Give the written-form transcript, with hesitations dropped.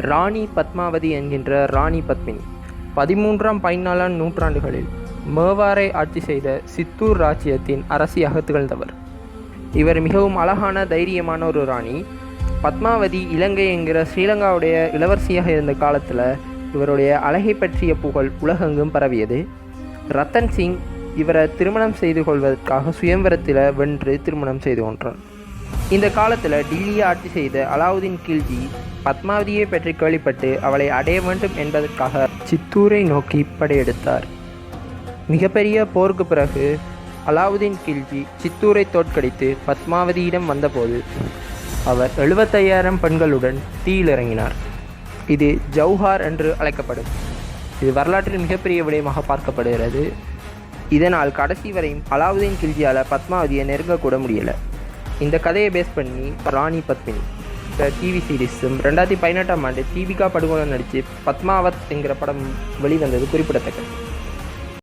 ராணி பத்மாவதி என்கின்ற ராணி பத்மினி 13ஆம்-14ஆம் நூற்றாண்டுகளில் மேவாரை ஆட்சி செய்த சித்தூர் ராச்சியத்தின் அரசியாக திகழ்ந்தவர். இவர் மிகவும் அழகான தைரியமான ஒரு ராணி. பத்மாவதி இலங்கை என்கிற ஸ்ரீலங்காவுடைய இளவரசியாக இருந்த காலத்தில் இவருடைய அழகை பற்றிய புகழ் உலகெங்கும் பரவியது. ரத்தன் சிங் இவரை திருமணம் செய்து கொள்வதற்காக சுயம்வரத்தில் வென்று திருமணம் செய்து கொண்டார். இந்த காலத்தில் டில்லியை ஆட்சி செய்த அலாவுதீன் கில்ஜி பத்மாவதியை பற்றி கேள்விப்பட்டு அவளை அடைய வேண்டும் என்பதற்காக சித்தூரை நோக்கி படையெடுத்தார். மிகப்பெரிய போருக்கு பிறகு அலாவுதீன் கில்ஜி சித்தூரை தோற்கடித்து பத்மாவதியிடம் வந்தபோது அவர் 75,000 பெண்களுடன் தீயில் இறங்கினார். இது ஜவுஹார் என்று அழைக்கப்படும். இது வரலாற்றில் மிகப்பெரிய விடயமாக பார்க்கப்படுகிறது. இதனால் கடைசி வரையும் அலாவுதீன் கில்ஜியால் பத்மாவதியை நெருங்கக்கூட முடியலை. இந்த கதையை பேஸ் பண்ணி ராணி பத்மினி டிவி சீரீஸும் 2018ஆம் ஆண்டு தீபிகா படுகோனே நடித்து பத்மாவத் என்கிற படம் வெளிவந்தது குறிப்பிடத்தக்கது.